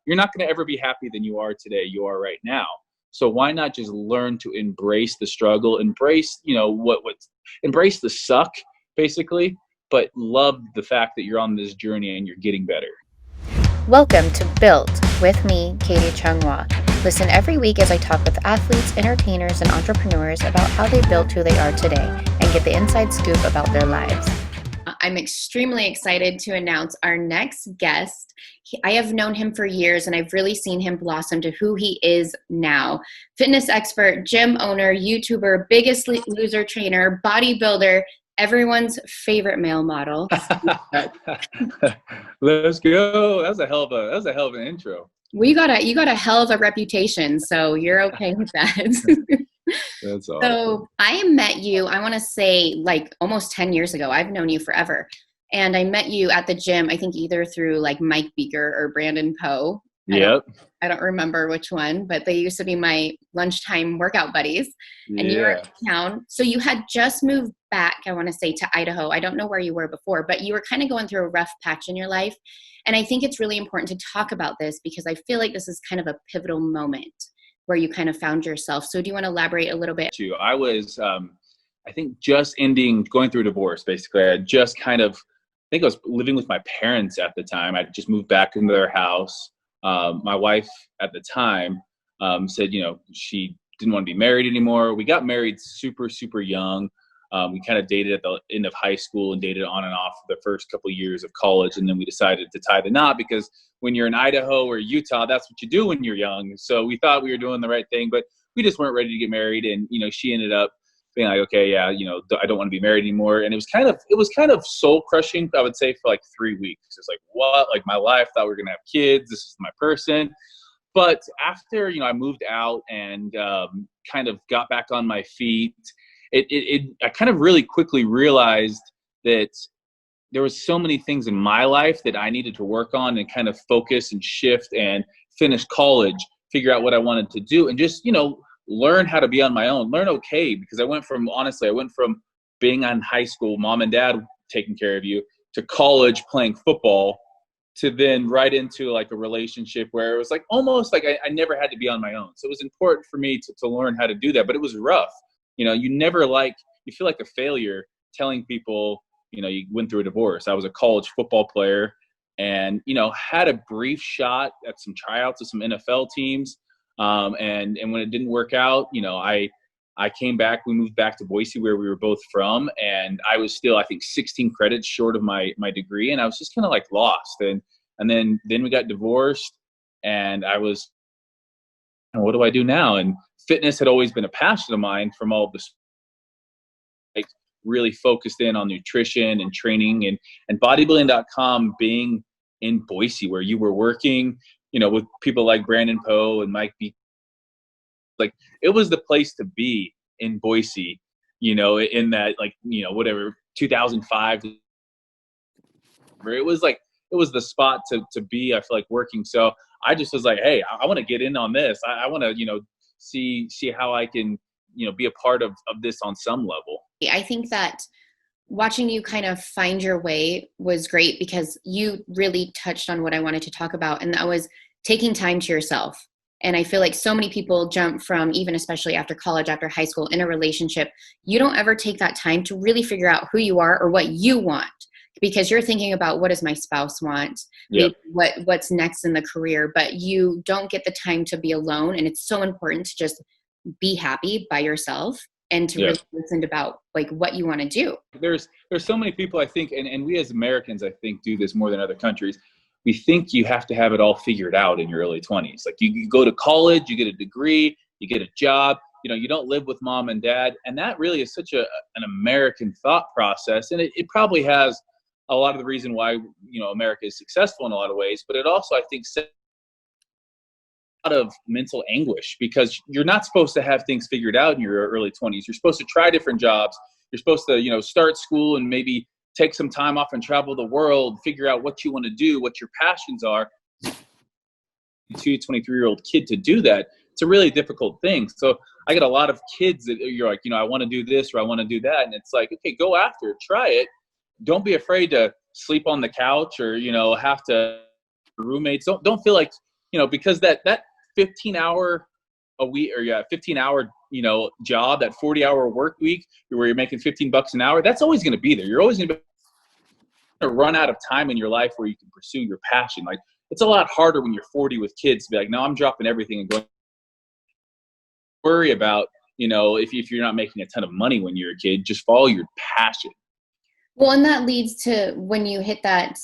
you're not going to ever be happy than you are today. You are right now. So why not just learn to embrace the struggle, embrace, embrace the suck basically, but love the fact that you're on this journey and you're getting better. Welcome to Built with me, Katie Chunghwa. Listen every week as I talk with athletes, entertainers, and entrepreneurs about how they built who they are today and get the inside scoop about their lives. I'm extremely excited to announce our next guest. I have known him for years and I've really seen him blossom to who he is now. Fitness expert, gym owner, YouTuber, Biggest Loser trainer, bodybuilder, everyone's favorite male model. Let's go. That was a hell of an intro. You got a hell of a reputation, so you're okay with that. That's awesome. So I met you, I want to say like almost 10 years ago. I've known you forever. And I met you at the gym, I think either through like Mike Beaker or Brandon Poe. Yep. I don't remember which one, but they used to be my lunchtime workout buddies. And you were in town. So you had just moved back, I want to say, to Idaho. I don't know where you were before, but you were kind of going through a rough patch in your life. And I think it's really important to talk about this because I feel like this is kind of a pivotal moment where you kind of found yourself. So do you want to elaborate a little bit? I was, I think just going through a divorce, basically. I just I was living with my parents at the time. I just moved back into their house. My wife at the time said, she didn't want to be married anymore. We got married super, super young. We kind of dated at the end of high school and dated on and off the first couple of years of college. And then we decided to tie the knot because when you're in Idaho or Utah, that's what you do when you're young. So we thought we were doing the right thing, but we just weren't ready to get married. And, she ended up being like, okay, yeah, I don't want to be married anymore. And it was kind of soul crushing, I would say, for like 3 weeks. It's like, what? Like my life, thought we were going to have kids. This is my person. But after, I moved out and kind of got back on my feet, I kind of really quickly realized that there was so many things in my life that I needed to work on and kind of focus and shift and finish college, figure out what I wanted to do and just, learn how to be on my own, learn okay. Because I went from being on high school, mom and dad taking care of you, to college playing football, to then right into like a relationship where it was like almost like I never had to be on my own. So it was important for me to learn how to do that, but it was rough. You feel like a failure telling people, you went through a divorce. I was a college football player and, had a brief shot at some tryouts of some NFL teams. And when it didn't work out, I came back, we moved back to Boise where we were both from. And I was still, I think 16 credits short of my degree. And I was just kind of like lost. And then we got divorced and I was, what do I do now? And fitness had always been a passion of mine from all of this, like really focused in on nutrition and training and bodybuilding.com being in Boise where you were working, with people like Brandon Poe and Mike B. Like it was the place to be in Boise, in that whatever 2005. It was the spot to be, I feel like working. So I just was like, hey, I want to get in on this. I want to, see how I can, be a part of this on some level. I think that watching you kind of find your way was great because you really touched on what I wanted to talk about. And that was taking time to yourself. And I feel like so many people jump from, even especially after college, after high school, in a relationship, you don't ever take that time to really figure out who you are or what you want. Because you're thinking about what does my spouse want, yep. What's next in the career, but you don't get the time to be alone. And it's so important to just be happy by yourself and to really listen about like what you want to do. There's so many people, I think, and we as Americans, I think, do this more than other countries. We think you have to have it all figured out in your early 20s. Like you go to college, you get a degree, you get a job, you don't live with mom and dad. And that really is such an American thought process. And it probably has a lot of the reason why, America is successful in a lot of ways, but it also, I think, sets a lot of mental anguish because you're not supposed to have things figured out in your early 20s. You're supposed to try different jobs. You're supposed to, start school and maybe take some time off and travel the world, figure out what you want to do, what your passions are. 23-year-old kid to do that, it's a really difficult thing. So I get a lot of kids that you're like, I want to do this or I want to do that. And it's like, okay, go after it, try it. Don't be afraid to sleep on the couch or, have to roommates. Don't feel like, because that 15-hour a week, or 15-hour, job, that 40-hour work week where you're making $15 an hour, that's always going to be there. You're always going to run out of time in your life where you can pursue your passion. Like, it's a lot harder when you're 40 with kids to be like, no, I'm dropping everything and going. Worry about, if you're not making a ton of money when you're a kid, just follow your passion. Well, and that leads to when you hit that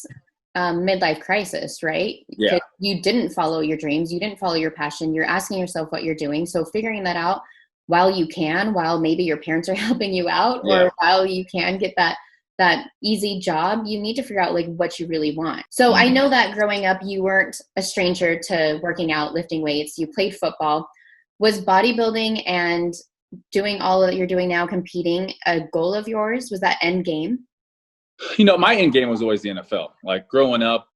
midlife crisis, right? Yeah. You didn't follow your dreams. You didn't follow your passion. You're asking yourself what you're doing. So figuring that out while maybe your parents are helping you out, or while you can get that easy job, you need to figure out like what you really want. So I know that growing up, you weren't a stranger to working out, lifting weights. You played football. Was bodybuilding and doing all that you're doing now, competing, a goal of yours? Was that end game? My end game was always the NFL. Like, growing up,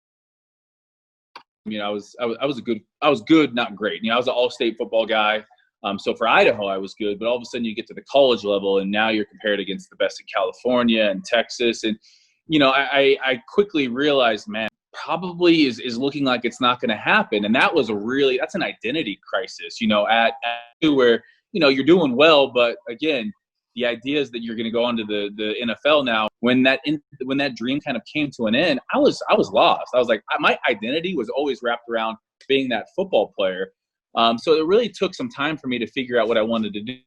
I was good, not great. I was an all-state football guy. So for Idaho, I was good, but all of a sudden you get to the college level and now you're compared against the best in California and Texas. And, I quickly realized, man, probably is looking like it's not going to happen. And that's an identity crisis, at where, you're doing well, but again, the idea is that you're going to go onto the NFL now. When that dream kind of came to an end, I was lost. I was like, my identity was always wrapped around being that football player. So it really took some time for me to figure out what I wanted to do.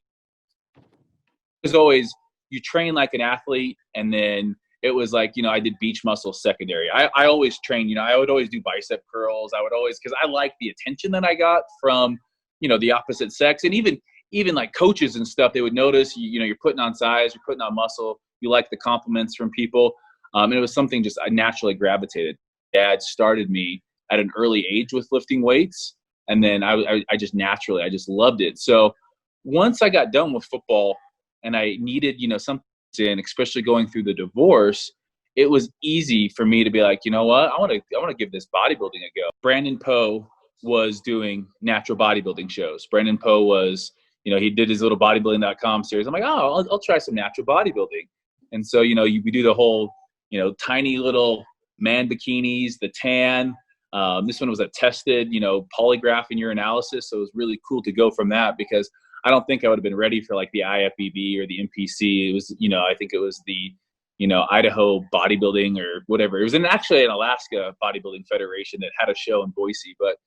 It was always, you train like an athlete, and then it was like, I did beach muscles secondary. I always trained, I would always do bicep curls. Because I liked the attention that I got from, the opposite sex. And even like coaches and stuff, they would notice, you're putting on size, you're putting on muscle, you like the compliments from people. And it was something just I naturally gravitated. Dad started me at an early age with lifting weights. And then I just loved it. So once I got done with football and I needed, something, especially going through the divorce, it was easy for me to be like, you know what, I want to give this bodybuilding a go. Brandon Poe was doing natural bodybuilding shows. Brandon Poe was, he did his little bodybuilding.com series. I'm like, oh, I'll try some natural bodybuilding. And so, we do the whole, tiny little man bikinis, the tan. This one was a tested, polygraph and urinalysis. So it was really cool to go from that, because I don't think I would have been ready for like the IFBB or the NPC. It was, I think it was the, Idaho bodybuilding or whatever. It was actually an Alaska bodybuilding federation that had a show in Boise. But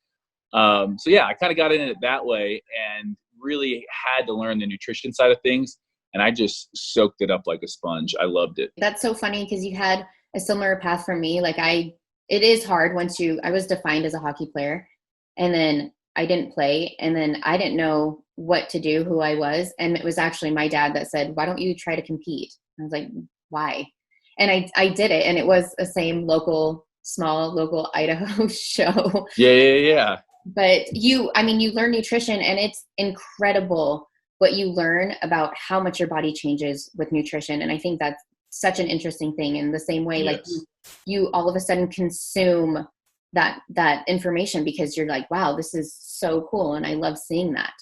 so yeah, I kind of got in it that way and really had to learn the nutrition side of things. And I just soaked it up like a sponge. I loved it. That's so funny, because you had a similar path for me. Like it is hard I was defined as a hockey player, and then I didn't play, and then I didn't know what to do, who I was. And it was actually my dad that said, why don't you try to compete? I was like, why? And I did it. And it was the same small local Idaho show. Yeah. But you learn nutrition, and it's incredible what you learn about how much your body changes with nutrition. And I think that's such an interesting thing. In the same way, yes, like you all of a sudden consume that information because you're like, wow, this is so cool. And I love seeing that.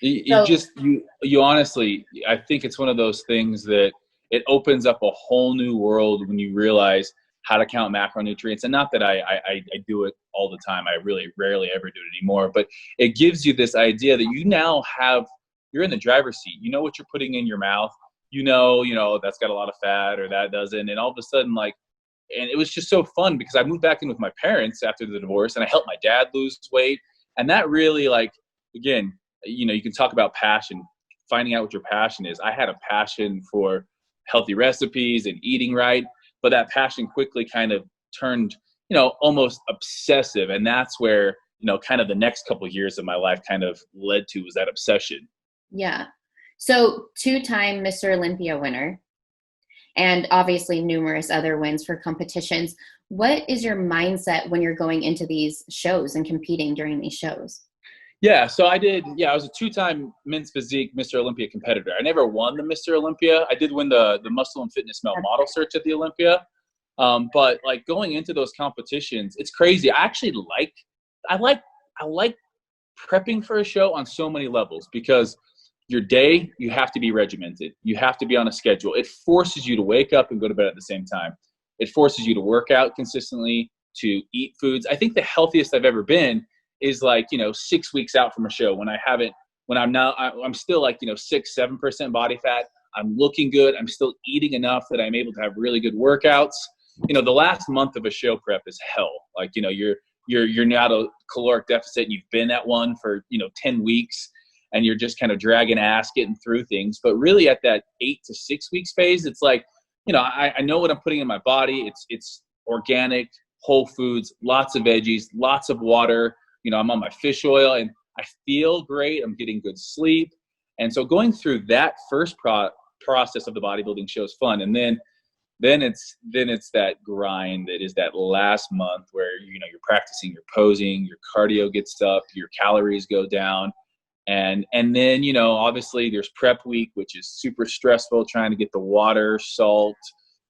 You honestly, I think it's one of those things that it opens up a whole new world when you realize how to count macronutrients. And not that I do it all the time. I really rarely ever do it anymore, but it gives you this idea that you're in the driver's seat. You know what you're putting in your mouth. That's got a lot of fat or that doesn't. And all of a sudden, and it was just so fun because I moved back in with my parents after the divorce, and I helped my dad lose weight. And that really, again, you can talk about passion, finding out what your passion is. I had a passion for healthy recipes and eating right, but that passion quickly kind of turned, almost obsessive. And that's where, kind of the next couple of years of my life kind of led to, was that obsession. Yeah. So 2-time Mr. Olympia winner, and obviously numerous other wins for competitions. What is your mindset when you're going into these shows and competing during these shows? Yeah, so I was a 2-time men's physique Mr. Olympia competitor. I never won the Mr. Olympia. I did win the Muscle and Fitness Male Model Search at the Olympia. But going into those competitions, it's crazy. I actually I like prepping for a show on so many levels, because your day, you have to be regimented. You have to be on a schedule. It forces you to wake up and go to bed at the same time. It forces you to work out consistently, to eat foods. I think the healthiest I've ever been is like, 6 weeks out from a show when I'm still like, 6-7% body fat. I'm looking good. I'm still eating enough that I'm able to have really good workouts. The last month of a show prep is hell. Like, you're now at a caloric deficit and you've been at one for, 10 weeks and you're just kind of dragging ass getting through things. But really at that 8 to 6 weeks phase, it's like, I know what I'm putting in my body. It's organic, whole foods, lots of veggies, lots of water. I'm on my fish oil and I feel great. I'm getting good sleep. And so going through that first process of the bodybuilding show is fun. And then it's that grind that is that last month where, you're practicing, you're posing, your cardio gets up, your calories go down. And then, obviously there's prep week, which is super stressful, trying to get the water, salt,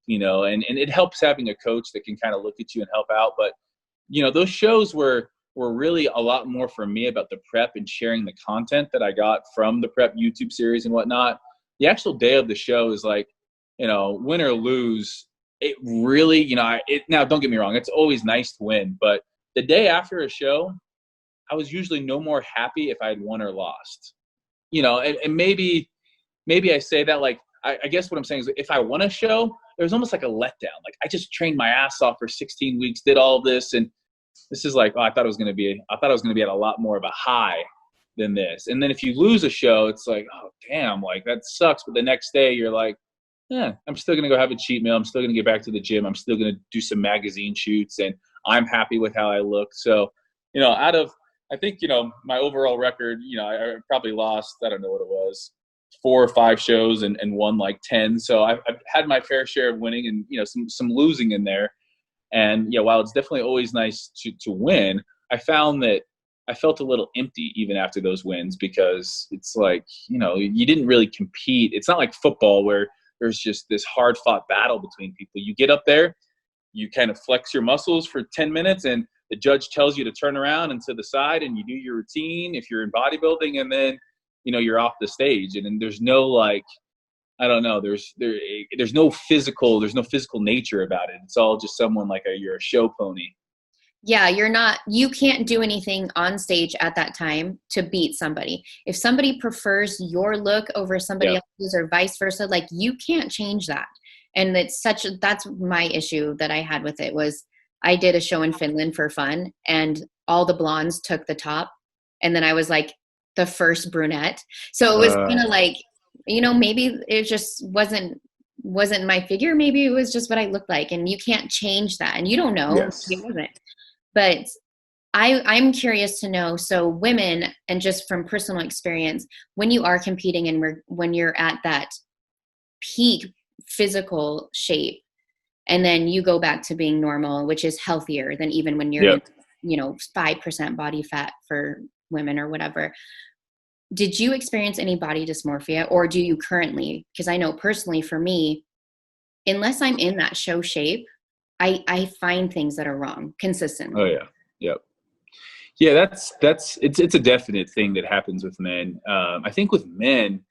and it helps having a coach that can kind of look at you and help out. But, those shows were really a lot more for me about the prep and sharing the content that I got from the prep YouTube series and whatnot. The actual day of the show is like, win or lose, it really, now don't get me wrong, it's always nice to win, but the day after a show, I was usually no more happy if I had won or lost, and maybe I say that like, I guess what I'm saying is if I won a show, it was almost like a letdown. Like I just trained my ass off for 16 weeks, did all this. And this is like, I thought it was going to be at a lot more of a high than this. And then if you lose a show, it's like, oh damn, like that sucks. But the next day you're like, yeah, I'm still going to go have a cheat meal. I'm still going to get back to the gym. I'm still going to do some magazine shoots and I'm happy with how I look. So, I think, my overall record, I probably lost, I don't know what it was, 4 or 5 shows and won like 10. So I've had my fair share of winning and, some losing in there. And while it's definitely always nice to win, I found that I felt a little empty even after those wins because it's like, you didn't really compete. It's not like football where there's just this hard fought battle between people. You get up there, you kind of flex your muscles for 10 minutes and the judge tells you to turn around and to the side and you do your routine if you're in bodybuilding, and then, you're off the stage. And then there's no like, I don't know, there's no physical nature about it. It's all just someone like you're a show pony. Yeah, you can't do anything on stage at that time to beat somebody. If somebody prefers your look over somebody else's or vice versa, like you can't change that. And that's my issue that I had with it was I did a show in Finland for fun and all the blondes took the top. And then I was like the first brunette. So it was kind of like, maybe it just wasn't my figure. Maybe it was just what I looked like, and you can't change that. And you don't know. Yes. It wasn't. But I'm curious to know, so women, and just from personal experience, when you are competing and when you're at that peak physical shape, and then you go back to being normal, which is healthier than even when you're, 5% body fat for women or whatever. Did you experience any body dysmorphia, or do you currently? Because I know personally for me, unless I'm in that show shape, I find things that are wrong consistently. Oh yeah. Yep. Yeah. It's a definite thing that happens with men. I think with men,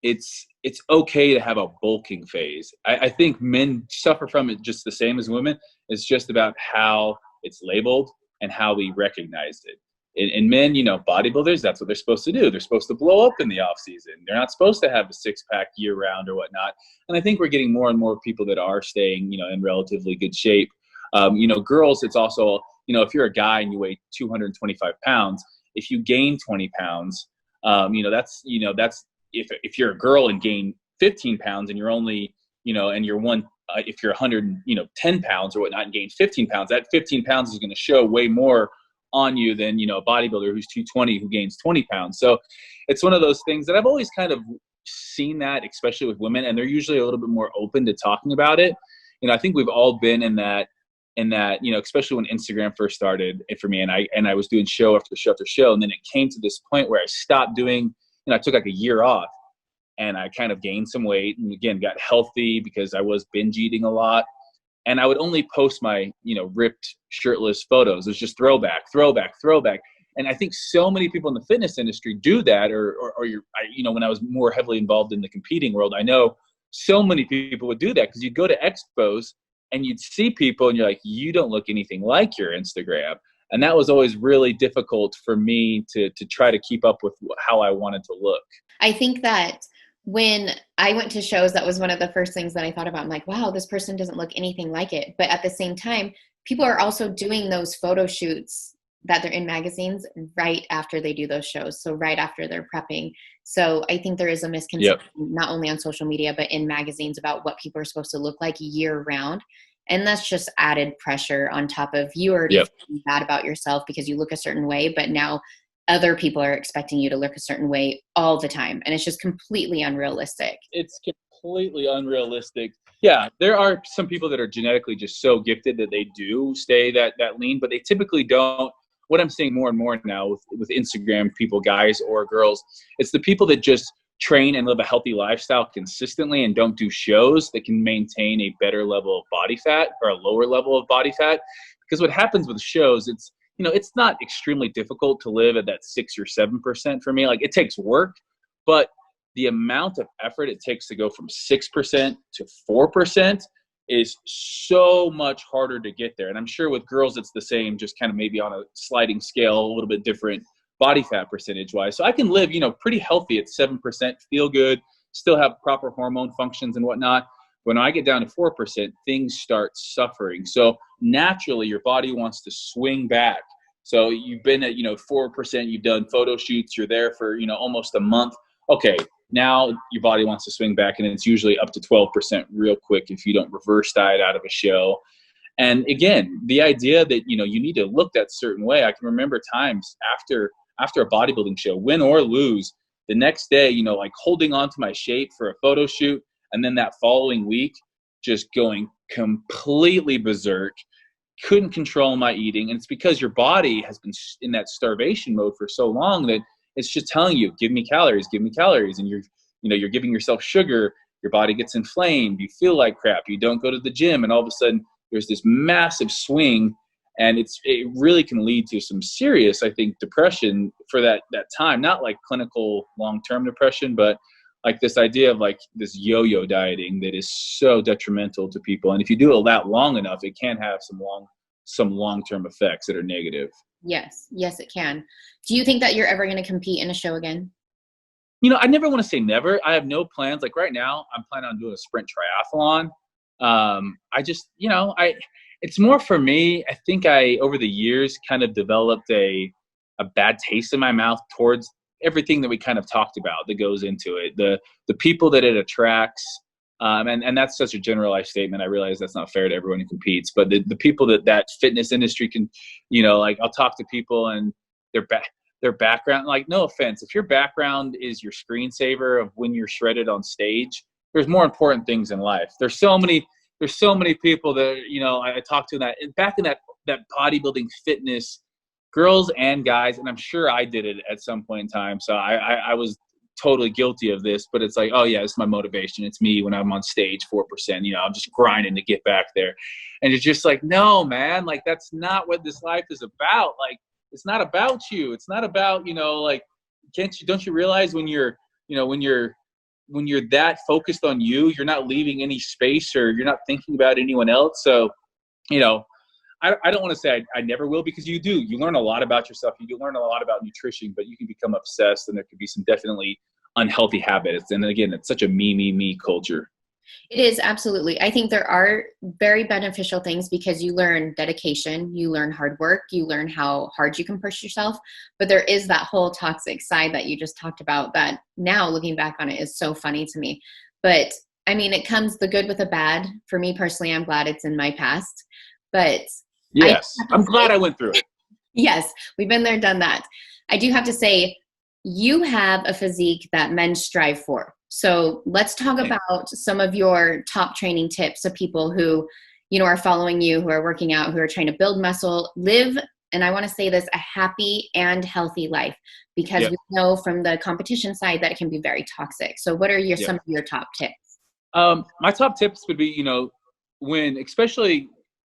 it's okay to have a bulking phase. I think men suffer from it just the same as women. It's just about how it's labeled and how we recognize it. And men, bodybuilders, that's what they're supposed to do. They're supposed to blow up in the off season. They're not supposed to have a 6-pack year round or whatnot. And I think we're getting more and more people that are staying, in relatively good shape. Girls, it's also, if you're a guy and you weigh 225 pounds, if you gain 20 pounds, that's if you're a girl and gain 15 pounds and you're only, and you're if you're 110 pounds or whatnot and gain 15 pounds, that 15 pounds is going to show way more on you than, a bodybuilder who's 220 who gains 20 pounds. So it's one of those things that I've always kind of seen that, especially with women, and they're usually a little bit more open to talking about it. I think we've all been in that, especially when Instagram first started for me, and I was doing show after show after show. And then it came to this point where I stopped doing, I took like a year off and I kind of gained some weight and again, got healthy because I was binge eating a lot. And I would only post my, ripped, shirtless photos. It was just throwback. And I think so many people in the fitness industry do that, when I was more heavily involved in the competing world, I know so many people would do that because you'd go to expos and you'd see people and you're like, you don't look anything like your Instagram. And that was always really difficult for me to try to keep up with how I wanted to look. I think that when I went to shows, that was one of the first things that I thought about. I'm like, wow, this person doesn't look anything like it. But at the same time, people are also doing those photo shoots that they're in magazines right after they do those shows. So right after they're prepping. So I think there is a misconception, not only on social media, but in magazines about what people are supposed to look like year round. And that's just added pressure on top of you already feeling bad about yourself because you look a certain way, but now other people are expecting you to look a certain way all the time. And it's just completely unrealistic. It's completely unrealistic. Yeah, there are some people that are genetically just so gifted that they do stay that lean, but they typically don't. What I'm seeing more and more now with Instagram people, guys or girls, it's the people that just train and live a healthy lifestyle consistently and don't do shows that can maintain a better level of body fat or a lower level of body fat. Because what happens with shows, it's not extremely difficult to live at that 6 or 7% for me. Like, it takes work, but the amount of effort it takes to go from 6% to 4% is so much harder to get there. And I'm sure with girls it's the same, just kind of maybe on a sliding scale, a little bit different body fat percentage wise. So I can live, pretty healthy at 7%, feel good, still have proper hormone functions and whatnot. When I get down to 4%, things start suffering. So naturally your body wants to swing back. So you've been at, 4%, you've done photo shoots, you're there for, almost a month. Okay, now your body wants to swing back, and it's usually up to 12% real quick if you don't reverse diet out of a show. And again, the idea that, you need to look that certain way. I can remember times after a bodybuilding show, win or lose, the next day, like holding on to my shape for a photo shoot, and then that following week, just going completely berserk, couldn't control my eating. And it's because your body has been in that starvation mode for so long that it's just telling you, give me calories. And you're giving yourself sugar. Your body gets inflamed. You feel like crap. You don't go to the gym. And all of a sudden there's this massive swing. And it really can lead to some serious, I think, depression for that time. Not like clinical long-term depression, but like this idea of like this yo-yo dieting that is so detrimental to people. And if you do it that long enough, it can have some long-term effects that are negative. Yes, it can. Do you think that you're ever going to compete in a show again? I never want to say never. I have no plans. Like right now, I'm planning on doing a sprint triathlon. It's more for me. I think over the years, kind of developed a bad taste in my mouth towards everything that we kind of talked about that goes into it. The people that it attracts, and that's such a generalized statement. I realize that's not fair to everyone who competes, but the people that fitness industry can, like I'll talk to people and their background, like no offense, if your background is your screensaver of when you're shredded on stage, there's more important things in life. There's so many people that, I talk to back in that bodybuilding fitness, girls and guys, and I'm sure I did it at some point in time. So I was totally guilty of this, but it's like, oh yeah, it's my motivation. It's me when I'm on stage, 4%, I'm just grinding to get back there. And it's just like, no, man, like that's not what this life is about. Like, it's not about you. It's not about, like, don't you realize when you're that focused on you, you're not leaving any space or you're not thinking about anyone else. So, I don't want to say I never will, because you learn a lot about yourself. You learn a lot about nutrition, but you can become obsessed and there could be some definitely unhealthy habits. And then again, it's such a me culture. It is, absolutely. I think there are very beneficial things because you learn dedication, you learn hard work, you learn how hard you can push yourself. But there is that whole toxic side that you just talked about that now looking back on it is so funny to me. But I mean, it comes the good with the bad. For me personally, I'm glad it's in my past. But yes, I'm glad I went through it. Yes, we've been there, done that. I do have to say, you have a physique that men strive for. So let's talk about some of your top training tips of people who, are following you, who are working out, who are trying to build muscle, live, and I want to say this, a happy and healthy life, because we know from the competition side that it can be very toxic. So what are some of your top tips? My top tips would be, especially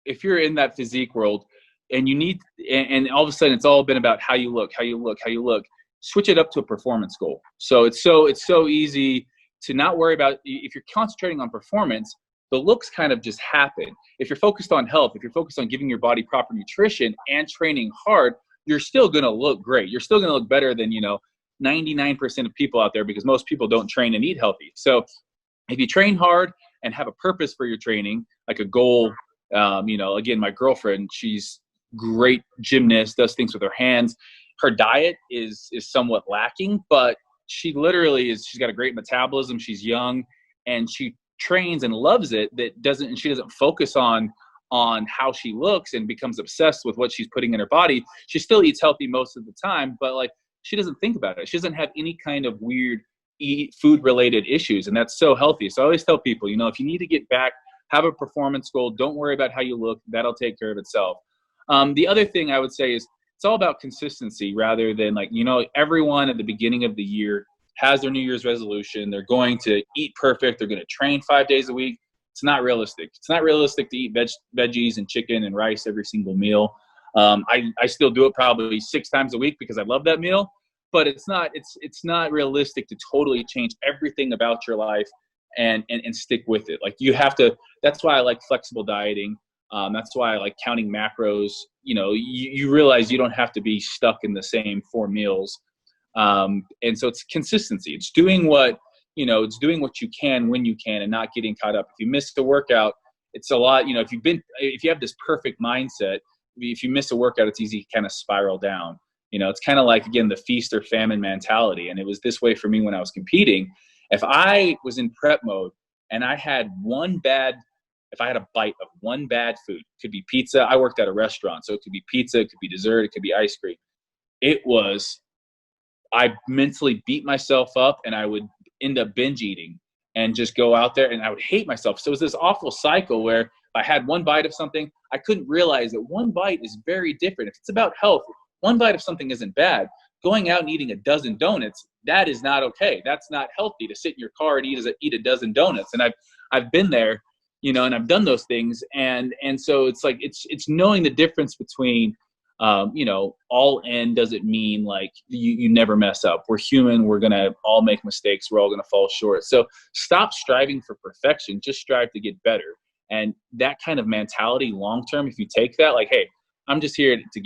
if you're in that physique world and and all of a sudden it's all been about how you look, switch it up to a performance goal. So it's so easy to not worry about, if you're concentrating on performance, the looks kind of just happen. If you're focused on health, if you're focused on giving your body proper nutrition and training hard, you're still going to look great. You're still going to look better than, 99% of people out there, because most people don't train and eat healthy. So if you train hard and have a purpose for your training, like a goal, again, my girlfriend, she's great gymnast, does things with her hands. Her diet is somewhat lacking, but she's got a great metabolism. She's young and she trains and loves it. She doesn't focus on how she looks and becomes obsessed with what she's putting in her body. She still eats healthy most of the time, but like, she doesn't think about it. She doesn't have any kind of weird food related issues. And that's so healthy. So I always tell people, if you need to get back, have a performance goal. Don't worry about how you look. That'll take care of itself. The other thing I would say is it's all about consistency rather than everyone at the beginning of the year has their New Year's resolution. They're going to eat perfect. They're going to train 5 days a week. It's not realistic. It's not realistic to eat veggies and chicken and rice every single meal. I still do it probably 6 times a week because I love that meal, but it's not realistic to totally change everything about your life and stick with it. Like, you have to. That's why I like flexible dieting. That's why I like counting macros. You realize you don't have to be stuck in the same 4 meals. And so it's consistency. It's doing what you can when you can and not getting caught up. If you miss the workout, it's a lot. If you have this perfect mindset, if you miss a workout, it's easy to kind of spiral down. It's kind of like, again, the feast or famine mentality. And it was this way for me when I was competing. If I was in prep mode and I had if I had a bite of one bad food, it could be pizza. I worked at a restaurant, so it could be pizza, it could be dessert, it could be ice cream. I mentally beat myself up and I would end up binge eating and just go out there and I would hate myself. So it was this awful cycle where if I had one bite of something, I couldn't realize that one bite is very different. If it's about health, one bite of something isn't bad. Going out and eating a dozen donuts, that is not okay. That's not healthy to sit in your car and eat a dozen donuts. And I've been there, and I've done those things. And so it's like, it's knowing the difference between, all in doesn't mean like you never mess up. We're human. We're going to all make mistakes. We're all going to fall short. So stop striving for perfection. Just strive to get better. And that kind of mentality long-term, if you take that, like, hey, I'm just here to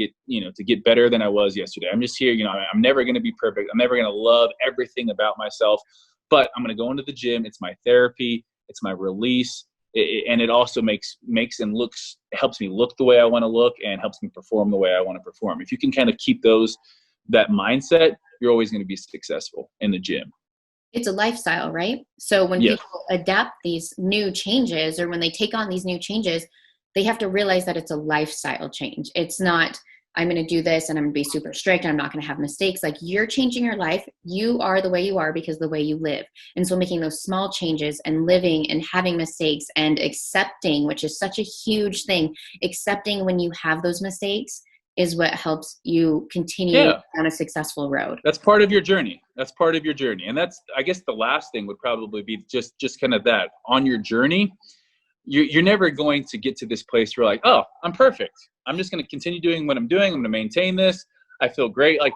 get better than I was yesterday. I'm just here, I'm never going to be perfect. I'm never going to love everything about myself, but I'm going to go into the gym. It's my therapy. It's my release. And it also helps me look the way I want to look and helps me perform the way I want to perform. If you can kind of keep that mindset, you're always going to be successful in the gym. It's a lifestyle, right? So when people adapt these new changes, or when they take on these new changes, they have to realize that it's a lifestyle change. It's not, I'm going to do this and I'm going to be super strict and I'm not going to have mistakes. Like, you're changing your life. You are the way you are because of the way you live. And so making those small changes and living and having mistakes and accepting, which is such a huge thing, accepting when you have those mistakes is what helps you continue on a successful road. That's part of your journey. And that's, I guess the last thing would probably be just kind of that on your journey. You're never going to get to this place where like, oh, I'm perfect. I'm just going to continue doing what I'm doing. I'm going to maintain this. I feel great. Like,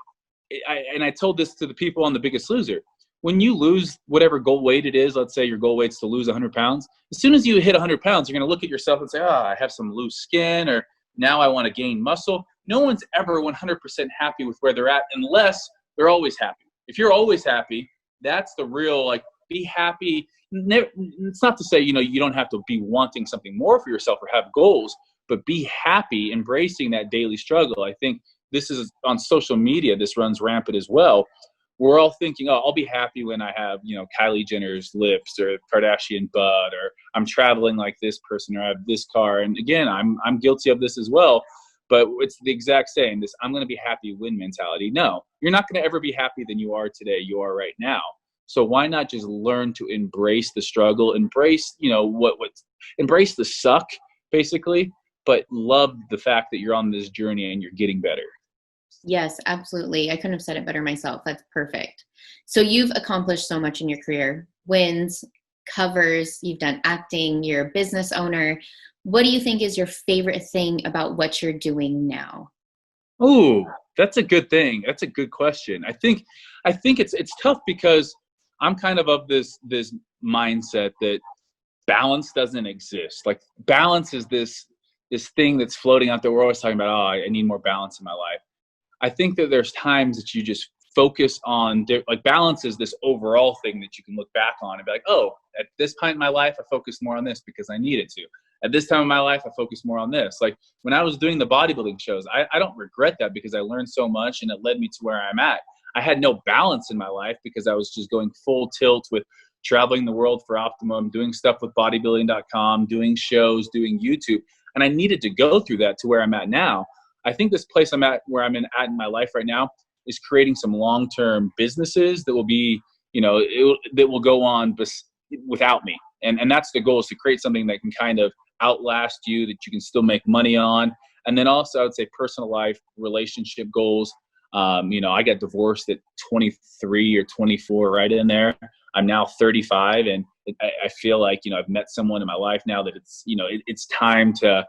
I told this to the people on The Biggest Loser. When you lose whatever goal weight it is, let's say your goal weight's to lose 100 pounds. As soon as you hit 100 pounds, you're going to look at yourself and say, oh, I have some loose skin, or now I want to gain muscle. No one's ever 100% happy with where they're at unless they're always happy. If you're always happy, that's the real, like, be happy. It's not to say, you don't have to be wanting something more for yourself or have goals, but be happy, embracing that daily struggle. I think this is on social media. This runs rampant as well. We're all thinking, oh, I'll be happy when I have, Kylie Jenner's lips or Kardashian butt, or I'm traveling like this person, or I have this car. And again, I'm guilty of this as well. But it's the exact same, this I'm going to be happy when mentality. No, you're not going to ever be happy than you are today. You are right now. So why not just learn to embrace the struggle, embrace, embrace the suck, basically, but love the fact that you're on this journey and you're getting better. Yes, absolutely. I couldn't have said it better myself. That's perfect. So you've accomplished so much in your career, wins, covers, you've done acting, you're a business owner. What do you think is your favorite thing about what you're doing now? Oh, that's a good thing. That's a good question. I think it's tough because I'm kind of this mindset that balance doesn't exist. Like balance is this thing that's floating out there. We're always talking about, oh, I need more balance in my life. I think that there's times that you just focus on, like balance is this overall thing that you can look back on and be like, oh, at this point in my life, I focused more on this because I needed to. At this time in my life, I focused more on this. Like when I was doing the bodybuilding shows, I don't regret that because I learned so much and it led me to where I'm at. I had no balance in my life because I was just going full tilt with traveling the world for Optimum, doing stuff with bodybuilding.com, doing shows, doing YouTube. And I needed to go through that to where I'm at now. I think this place I'm at, where I'm at in my life right now, is creating some long-term businesses that will be, that will go on without me. And that's the goal, is to create something that can kind of outlast you, that you can still make money on. And then also I would say personal life, relationship goals. I got divorced at 23 or 24, right in there. I'm now 35, and I feel like, I've met someone in my life now that it's, it's time to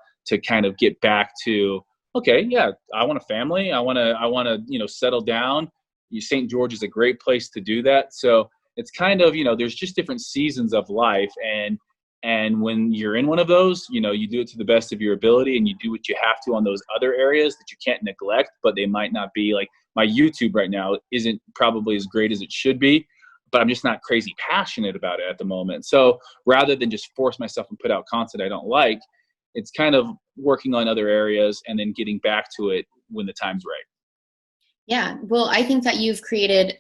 kind of get back to, okay, yeah, I want a family. I want to, settle down. St. George is a great place to do that. So it's kind of, there's just different seasons of life. And when you're in one of those, you do it to the best of your ability, and you do what you have to on those other areas that you can't neglect, but they might not be. Like my YouTube right now isn't probably as great as it should be, but I'm just not crazy passionate about it at the moment. So rather than just force myself and put out content I don't like, it's kind of working on other areas and then getting back to it when the time's right. Yeah. Well, I think that you've created,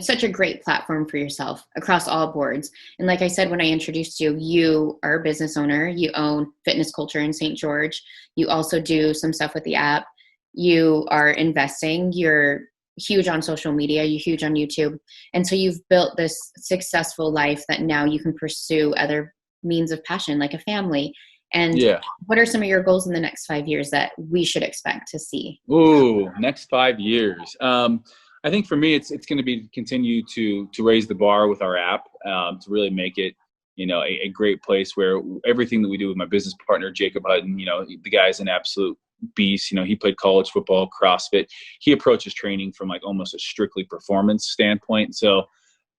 such a great platform for yourself across all boards. And like I said, when I introduced you, you are a business owner. You own Fitness Culture in St. George. You also do some stuff with the app. You are investing. You're huge on social media. You're huge on YouTube. And so you've built this successful life that now you can pursue other means of passion, like a family. And what are some of your goals in the next 5 years that we should expect to see? Ooh, next 5 years. I think for me, it's going to be continue to raise the bar with our app, to really make it, a great place where everything that we do with my business partner, Jacob Hutton, the guy's an absolute beast. He played college football, CrossFit. He approaches training from like almost a strictly performance standpoint. So,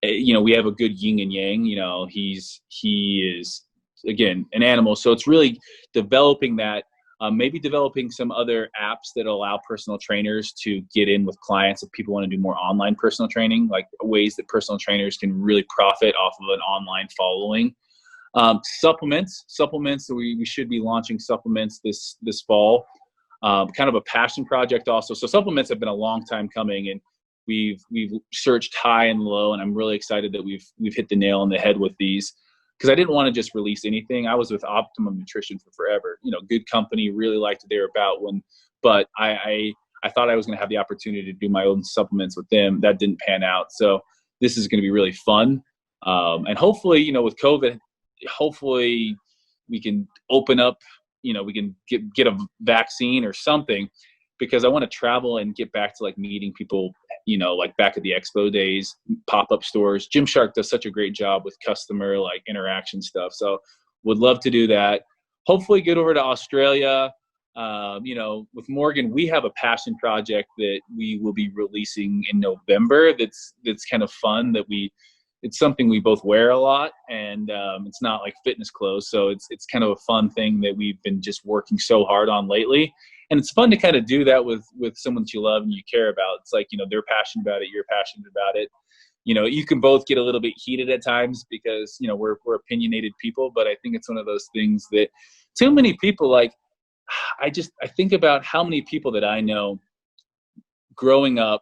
we have a good yin and yang. He is, again, an animal. So it's really developing that, maybe developing some other apps that allow personal trainers to get in with clients if people want to do more online personal training, like ways that personal trainers can really profit off of an online following. Supplements. So we should be launching supplements this fall. Kind of a passion project also. So supplements have been a long time coming, and we've searched high and low, and I'm really excited that we've hit the nail on the head with these, because I didn't want to just release anything. I was with Optimum Nutrition for forever. Good company, really liked what they were about. But I thought I was going to have the opportunity to do my own supplements with them. That didn't pan out. So this is going to be really fun. And hopefully, with COVID, hopefully we can open up, we can get a vaccine or something, because I want to travel and get back to like meeting people, like back at the expo days, pop-up stores. Gymshark does such a great job with customer like interaction stuff. So would love to do that. Hopefully get over to Australia. With Morgan, we have a passion project that we will be releasing in November. That's kind of fun, it's something we both wear a lot, and it's not like fitness clothes. So it's kind of a fun thing that we've been just working so hard on lately. And it's fun to kind of do that with someone that you love and you care about. It's like, they're passionate about it. You're passionate about it. You can both get a little bit heated at times because, we're opinionated people, but I think it's one of those things that too many people, like, I think about how many people that I know growing up,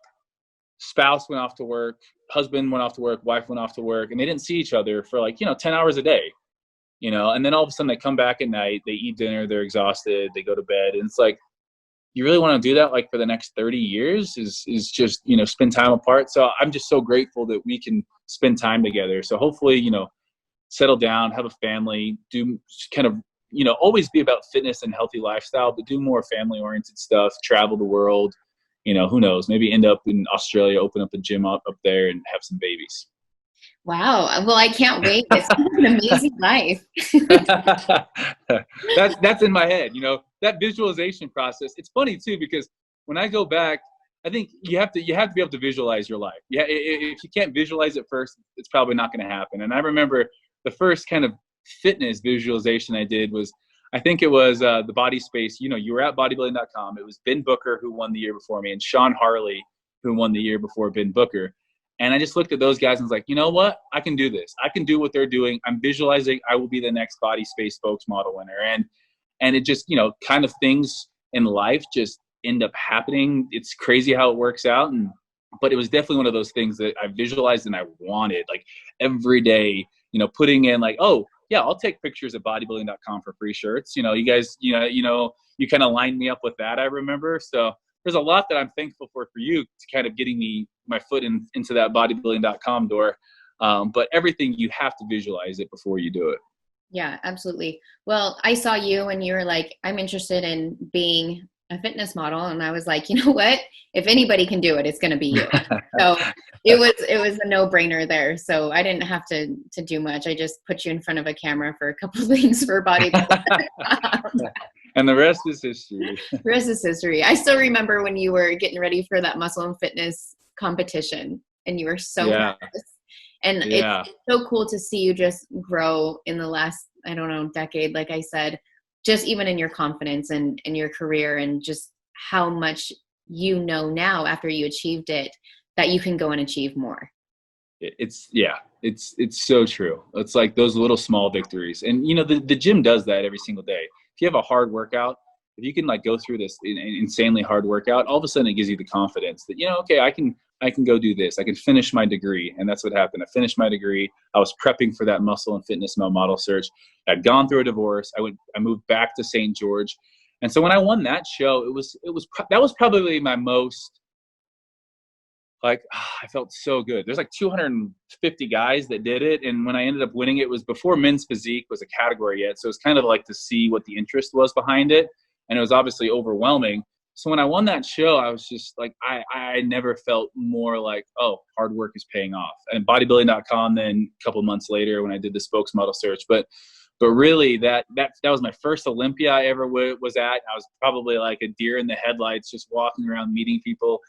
spouse went off to work, husband went off to work, wife went off to work, and they didn't see each other for like, 10 hours a day, and then all of a sudden they come back at night, they eat dinner, they're exhausted, they go to bed. And it's like, you really want to do that like for the next 30 years is just, spend time apart. So I'm just so grateful that we can spend time together. So hopefully, settle down, have a family, do kind of, always be about fitness and healthy lifestyle, but do more family oriented stuff, travel the world, who knows, maybe end up in Australia, open up a gym up there and have some babies. Wow. Well, I can't wait. It's an amazing life. That's in my head, that visualization process. It's funny too, because when I go back, I think you have to be able to visualize your life. Yeah. If you can't visualize it first, it's probably not going to happen. And I remember the first kind of fitness visualization I did was, I think it was the Body Space. You were at bodybuilding.com. It was Ben Booker who won the year before me, and Sean Harley who won the year before Ben Booker. And I just looked at those guys and was like, you know what? I can do this. I can do what they're doing. I'm visualizing I will be the next Body Space spokesmodel winner. And it just, kind of things in life just end up happening. It's crazy how it works out. But it was definitely one of those things that I visualized and I wanted, like every day, putting in like, oh yeah, I'll take pictures at bodybuilding.com for free shirts. You guys, you kind of lined me up with that, I remember. So there's a lot that I'm thankful for you to kind of getting my foot into that bodybuilding.com door. But everything, you have to visualize it before you do it. Yeah, absolutely. Well, I saw you and you were like, I'm interested in being a fitness model. And I was like, you know what? If anybody can do it, it's going to be you. So it was a no-brainer there. So I didn't have to do much. I just put you in front of a camera for a couple of things for bodybuilding. And the rest is history. The rest is history. I still remember when you were getting ready for that muscle and fitness competition and you were so nervous. And it's so cool to see you just grow in the last, I don't know, decade, like I said, just even in your confidence and in your career and just how much now after you achieved it, that you can go and achieve more. It's so true. It's like those little small victories. And, the gym does that every single day. If you have a hard workout, if you can like go through this insanely hard workout, all of a sudden it gives you the confidence that, okay, I can go do this. I can finish my degree. And that's what happened. I finished my degree. I was prepping for that muscle and fitness model search. I'd gone through a divorce. I moved back to St. George. And so when I won that show, that was probably my most, like, I felt so good. There's like 250 guys that did it. And when I ended up winning, it was before men's physique was a category yet. So it's kind of like to see what the interest was behind it. And it was obviously overwhelming. So when I won that show, I was just like, I never felt more like, oh, hard work is paying off. And bodybuilding.com then a couple months later when I did the spokesmodel search. But really that was my first Olympia I ever was at. I was probably like a deer in the headlights, just walking around meeting people,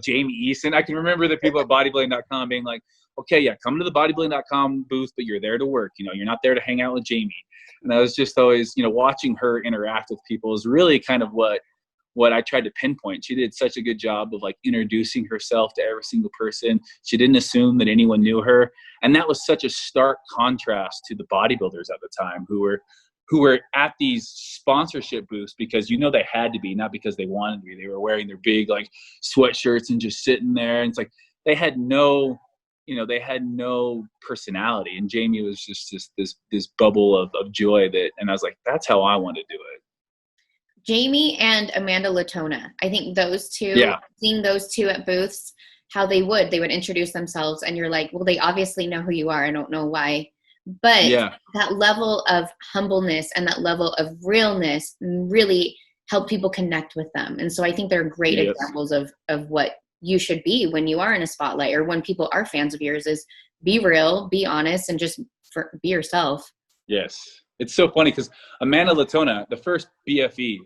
Jamie Eason. I can remember the people at bodybuilding.com being like, okay, yeah, come to the bodybuilding.com booth, but you're there to work. You're not there to hang out with Jamie. And I was just always, watching her interact with people is really kind of what I tried to pinpoint. She did such a good job of like introducing herself to every single person. She didn't assume that anyone knew her. And that was such a stark contrast to the bodybuilders at the time who were at these sponsorship booths because, they had to be, not because they wanted to be. They were wearing their big like sweatshirts and just sitting there. And it's like, they had no personality. And Jamie was just this bubble of joy and I was like, that's how I want to do it. Jamie and Amanda Latona. I think those two, seeing those two at booths, how they would introduce themselves and you're like, well, they obviously know who you are. I don't know why. But that level of humbleness and that level of realness really help people connect with them. And so I think they're great examples of what you should be when you are in a spotlight or when people are fans of yours is be real, be honest, and just be yourself. Yes. It's so funny because Amanda Latona, the first BFE,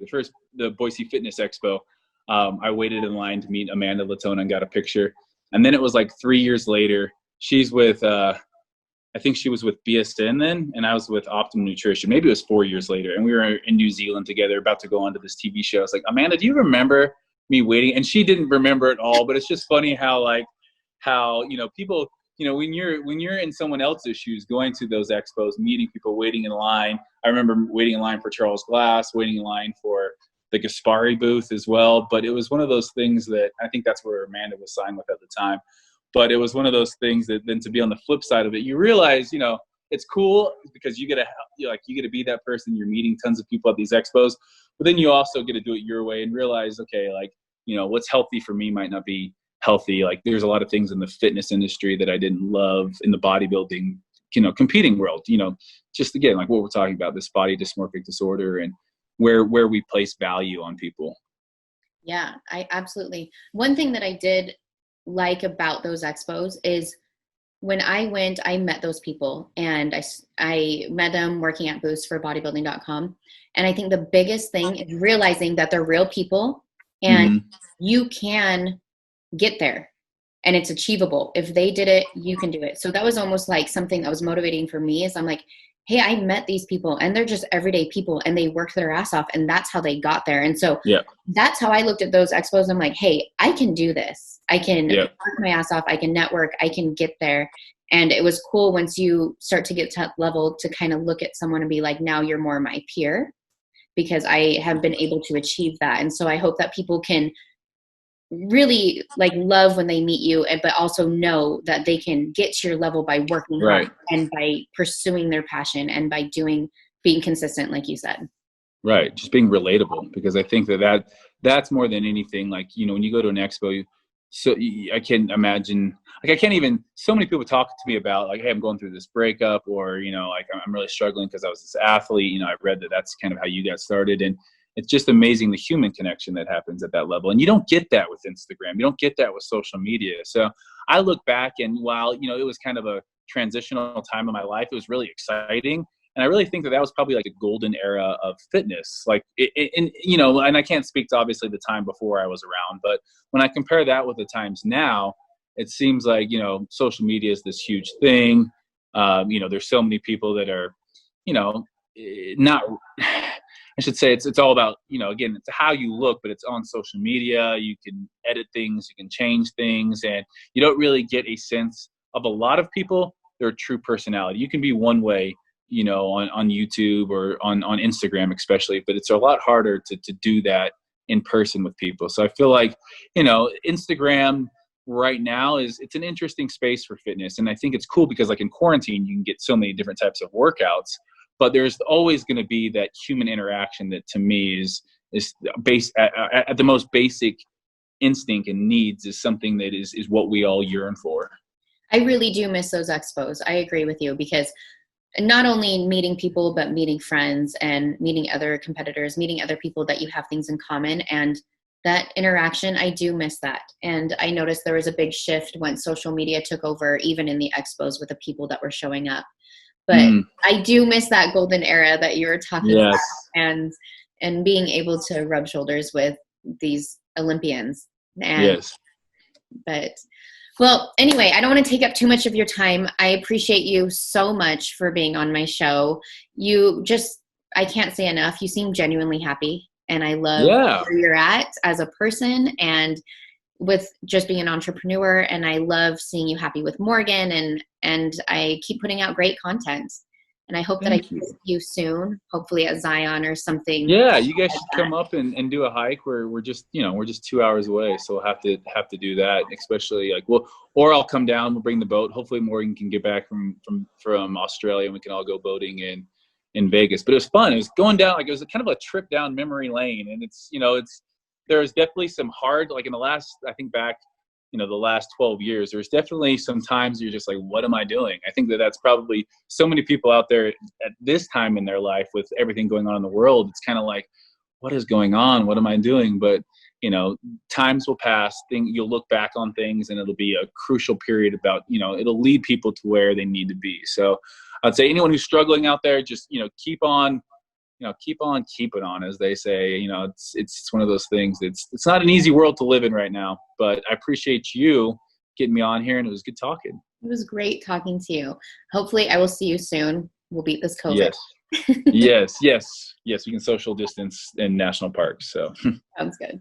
the Boise Fitness Expo, I waited in line to meet Amanda Latona and got a picture. And then it was like 3 years later, she's with, I think she was with BSN then, and I was with Optimum Nutrition. Maybe it was 4 years later. And we were in New Zealand together about to go on to this TV show. I was like, Amanda, do you remember me waiting? And she didn't remember at all, but it's just funny how people, when you're in someone else's shoes, going to those expos, meeting people, waiting in line. I remember waiting in line for Charles Glass, waiting in line for the Gaspari booth as well. But it was one of those things that I think that's where Amanda was signed with at the time. But it was one of those things that then to be on the flip side of it, you realize, it's cool because you get to be that person. You're meeting tons of people at these expos, but then you also get to do it your way and realize, okay, what's healthy for me might not be healthy. Like there's a lot of things in the fitness industry that I didn't love in the bodybuilding, competing world, just again, like what we're talking about, this body dysmorphic disorder and where we place value on people. Yeah, I absolutely. One thing that I did like about those expos is when I went, I met those people and I met them working at booths for bodybuilding.com. And I think the biggest thing is realizing that they're real people and you can get there and it's achievable. If they did it, you can do it. So that was almost like something that was motivating for me is I'm like, hey, I met these people and they're just everyday people and they worked their ass off and that's how they got there. And so Yeah. that's how I looked at those expos. I'm like, hey, I can do this. I can Yeah. work my ass off. I can network. I can get there. And it was cool once you start to get to that level to kind of look at someone and be like, now you're more my peer, because I have been able to achieve that. And so I hope that people can really like love when they meet you, but also know that they can get to your level by working hard and by pursuing their passion and by being consistent, like you said. Right. Just being relatable, because I think that's more than anything. Like, you know, when you go to an expo, I can imagine, like, I can't even, so many people talk to me about like, hey, I'm going through this breakup, or, you know, like I'm really struggling because I was this athlete. You know, I read that that's kind of how you got started. And it's just amazing the human connection that happens at that level. And you don't get that with Instagram. You don't get that with social media. So I look back, and while, you know, it was kind of a transitional time in my life, it was really exciting. And I really think that was probably like a golden era of fitness. Like, and, you know, and I can't speak to obviously the time before I was around, but when I compare that with the times now, it seems like, you know, social media is this huge thing. You know, there's so many people that are, you know, not, I should say it's all about, you know, again, it's how you look, but it's on social media. You can edit things, you can change things, and you don't really get a sense of a lot of people, their true personality. You can be one way, you know, on YouTube or on Instagram especially, but it's a lot harder to do that in person with people. So I feel like, you know, Instagram right now it's an interesting space for fitness. And I think it's cool because like in quarantine, you can get so many different types of workouts, but there's always going to be that human interaction that to me is based at the most basic instinct and needs, is something that is what we all yearn for. I really do miss those expos. I agree with you, because not only meeting people, but meeting friends and meeting other competitors, meeting other people that you have things in common. And that interaction, I do miss that. And I noticed there was a big shift when social media took over, even in the expos with the people that were showing up. But I do miss that golden era that you were talking about, and being able to rub shoulders with these Olympians. And, but well, anyway, I don't want to take up too much of your time. I appreciate you so much for being on my show. I can't say enough. You seem genuinely happy, and I love where you're at as a person and with just being an entrepreneur. And I love seeing you happy with Morgan, and I keep putting out great content. And I hope that I can see you soon, hopefully at Zion or something. Yeah, you guys should come up and do a hike. We're just 2 hours away, so we'll have to do that. Especially like, or I'll come down. We'll bring the boat. Hopefully Morgan can get back from Australia, and we can all go boating in Vegas. But it was fun. It was going down, like, it was kind of a trip down memory lane, and there's definitely some hard, like in the last, I think back, you know, the last 12 years, there's definitely some times you're just like, what am I doing? I think that's probably so many people out there at this time in their life with everything going on in the world. It's kind of like, what is going on? What am I doing? But, you know, times will pass. You'll look back on things, and it'll be a crucial period about, you know, it'll lead people to where they need to be. So I'd say anyone who's struggling out there, just, you know, keep on keeping on, as they say. You know, it's one of those things. It's not an easy world to live in right now, but I appreciate you getting me on here, and it was good talking. It was great talking to you. Hopefully I will see you soon. We'll beat this COVID. Yes. yes. We can social distance in national parks. So sounds good.